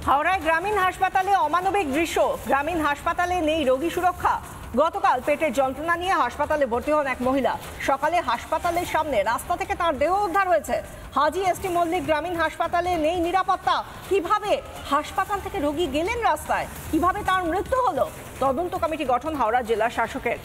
হাওড়ায় গ্রামীণ হাসপাতালে অমানবিক দৃশ্য। গ্রামীণ হাসপাতালে নেই রোগী সুরক্ষা। গতকাল পেটের যন্ত্রণা নিয়ে হাসপাতালে ভর্তি হন এক মহিলা। সকালে হাসপাতালের সামনে রাস্তা থেকে তার দেহ উদ্ধার হয়েছে। হাজী এসটি মল্লিক গ্রামীণ হাসপাতালে নেই নিরাপত্তা। কিভাবে হাসপাতাল থেকে রোগী গেলেন রাস্তায়, কিভাবে তার মৃত্যু হলো? তদন্ত কমিটি গঠন হাওড়া জেলা শাসকের।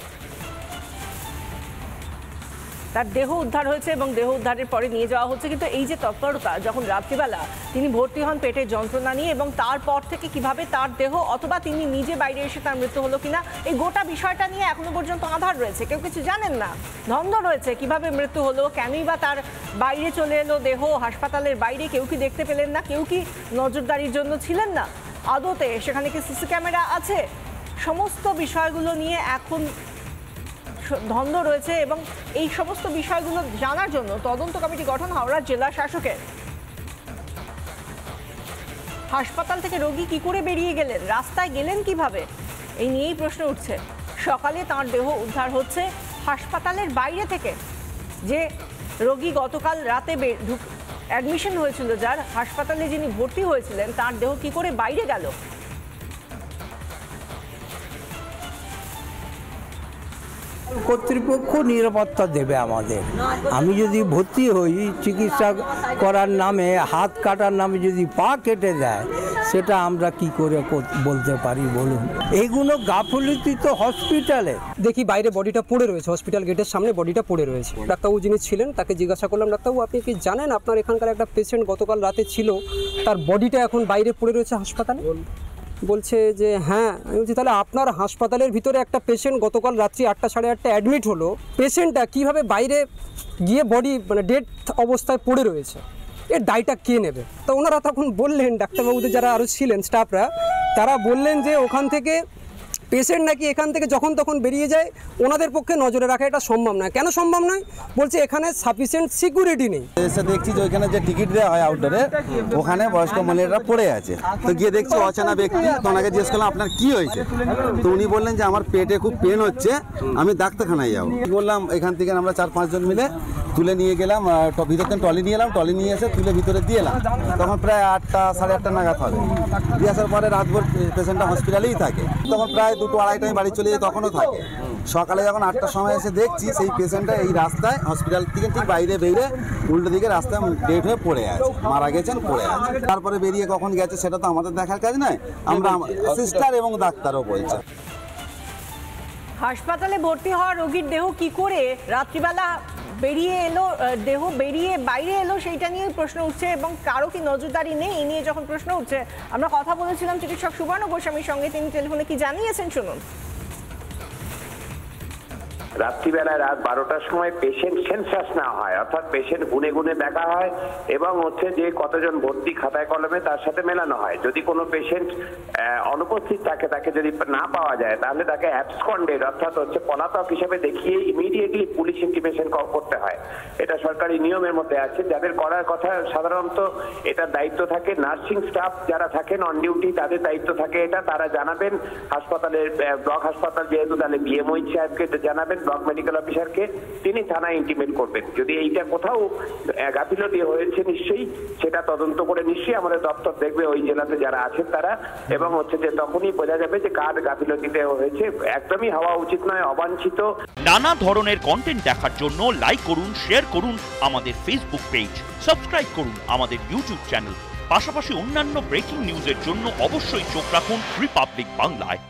তার দেহ উদ্ধার হয়েছে এবং দেহ উদ্ধারের পরে নিয়ে যাওয়া হচ্ছে, কিন্তু এই যে তৎপরতা, যখন রাত্রিবেলা তিনি ভর্তি হন পেটের যন্ত্রণা নিয়ে এবং তারপর থেকে কিভাবে তার দেহ অথবা তিনি নিজে বাইরে এসে তার মৃত্যু হলো কিনা, এই গোটা বিষয়টা নিয়ে এখনো পর্যন্ত আধার রয়েছে। কেউ কিছু জানেন না, দ্বন্দ্ব রয়েছে। কিভাবে মৃত্যু হলো, কেনই বা তার বাইরে চলে এলো দেহ, হাসপাতালের বাইরে কেউ কি দেখতে পেলেন না, কেউ কি নজরদারির জন্য ছিলেন না, আদতে সেখানে কি সিসি ক্যামেরা আছে, সমস্ত বিষয়গুলো নিয়ে এখন দ্বন্দ্ব রয়েছে। এবং এই সমস্ত বিষয়গুলো জানার জন্য তদন্ত কমিটি গঠন হাওড়া জেলা শাসকের। হাসপাতাল থেকে রোগী কি করে বেরিয়ে গেলেন, রাস্তায় গেলেন কিভাবে, এই নিয়েই প্রশ্ন উঠছে। সকালে তার দেহ উদ্ধার হচ্ছে হাসপাতালের বাইরে থেকে। যে রোগী গতকাল রাতে অ্যাডমিশন হয়েছিল, যার হাসপাতালে যিনি ভর্তি হয়েছিলেন, তার দেহ কি করে বাইরে গেল? কর্তৃপক্ষ নিরাপত্তা দেবে আমাদের। আমি যদি ভর্তি হই, চিকিৎসা করার নামে, হাত কাটার নামে যদি পা কেটে দেয়, সেটা আমরা কি করে বলতে পারি বলুন? এইগুলো গাফিলতি তো হসপিটালে। দেখি বাইরে বডিটা পড়ে রয়েছে, হসপিটাল গেটের সামনে বডিটা পড়ে রয়েছে। ডাক্তারবাবু যিনি ছিলেন তাকে জিজ্ঞাসা করলাম, ডাক্তারবাবু আপনি কি জানেন আপনার এখানকার একটা পেশেন্ট গতকাল রাতে ছিল, তার বডিটা এখন বাইরে পড়ে রয়েছে হাসপাতালে? বলছে যে হ্যাঁ। আমি বলছি তাহলে আপনার হাসপাতালের ভিতরে একটা পেশেন্ট গতকাল রাত্রি 8টা সাড়ে 8টা অ্যাডমিট হলো, পেশেন্টটা কীভাবে বাইরে গিয়ে বডি মানে ডেড অবস্থায় পড়ে রয়েছে, এর দায়টা কে নেবে? তো ওনারা তখন বললেন, ডাক্তারবাবুদের যারা আরও ছিলেন স্টাফরা, তারা বললেন যে ওখান থেকে পেশেন্ট নাকি এখান থেকে যখন তখন বেরিয়ে যায়, ওনাদের পক্ষে নজরে রাখা এটা সম্ভব নয়। কেন সম্ভব নয়? বলছে এখানে সাফিসিয়েন্ট সিকিউরিটি নেই। এসে দেখছি যে ওইখানে যে টিকিট দেওয়া হয় আউটডোরে, ওখানে বয়স্ক মহিলারা পড়ে আছে। তো গিয়ে দেখছি অচেনা ব্যক্তি। তো ওনাকে জিজ্ঞেস করলাম আপনার কি হয়েছে? তো উনি বললেন যে আমার পেটে খুব পেন হচ্ছে, আমি ডাক্তারখানায় যাবো। বললাম এখান থেকে আমরা 4-5 জন মিলে তুলে নিয়ে গেলাম, ভিতর থেকে ট্রলি নিয়ে এলাম, ট্রলি নিয়ে এসে তুলে ভিতরে দিয়ে এলাম। তখন প্রায় 8টা সাড়ে 8টা নাগাদ হবে। দিয়ে আসার পরে রাতভর পেশেন্টটা হসপিটালেই থাকে। তখন প্রায় 2-2-2:30 আমি বাড়ি চলে যাই, তখনও থাকে। সকালে যখন 8টার সময় এসে দেখছি সেই পেশেন্টটা এই রাস্তায় হসপিটাল থেকে ঠিক বাইরে বেরিয়ে উল্টো দিকে রাস্তায় ডেড হয়ে পড়ে আছে, মারা গেছেন, পড়ে আছে। তারপরে বেরিয়ে কখন গেছে সেটা তো আমাদের দেখার কাজ নয়, আমরা সিস্টার এবং ডাক্তারও বলছে। হাসপাতালে ভর্তি হওয়া রোগীর দেহ কি করে রাত্রিবেলা বেরিয়ে এলো, দেহ বেরিয়ে বাইরে এলো, সেইটা নিয়ে প্রশ্ন উঠছে। এবং কারো কি নজরদারি নেই, এই নিয়ে যখন প্রশ্ন উঠছে, আমরা কথা বলেছিলাম চিকিৎসক সুবর্ণ গোস্বামীর সঙ্গে। তিনি টেলিফোনে কি জানিয়েছেন শুনুন। রাত্রিবেলায় রাত 12টার সময় পেশেন্ট সেন্সাস নেওয়া হয়, অর্থাৎ পেশেন্ট গুনে গুনে দেখা হয় এবং হচ্ছে যে কতজন ভর্তি খাতায় কলমে তার সাথে মেলানো হয়। যদি কোনো পেশেন্ট অনুপস্থিত থাকে, তাকে যদি না পাওয়া যায়, তাহলে তাকে অ্যাবসকন্ডেড অর্থাৎ হচ্ছে পলাতক হিসেবে দেখিয়ে ইমিডিয়েটলি পুলিশ ইন্টিমেশন করতে হয়। এটা সরকারি নিয়মের মধ্যে আছে। যাদের করার কথা সাধারণত এটার দায়িত্ব থাকে নার্সিং স্টাফ যারা থাকেন অন ডিউটি, তাদের দায়িত্ব থাকে এটা। তারা জানাবেন হাসপাতালের, ব্লক হাসপাতাল যেহেতু, তাহলে বিএমওই সাহেবকে জানাবেন, ব্লক মেডিকেল অফিসারকে, তিনি থানায় ইন্টিমেট করবেন। যদি এইটা কোথাও গাফিলতি হয়েছে, নিশ্চয়ই সেটা তদন্ত করে নিশ্চয়ই আমাদের দপ্তর দেখবে ওই জেলাতে যারা আছেন তারা, এবং হচ্ছে যে তখনই বোঝা যাবে যে কার গাফিলতিতে হয়েছে। একদমই হওয়া উচিত নয়, অবাঞ্ছিত। নানা ধরনের কন্টেন্ট দেখার জন্য লাইক করুন, শেয়ার করুন আমাদের ফেসবুক পেজ, সাবস্ক্রাইব করুন আমাদের ইউটিউব চ্যানেল। পাশাপাশি অন্যান্য ব্রেকিং নিউজের জন্য অবশ্যই চোখ রাখুন রিপাবলিক বাংলায়।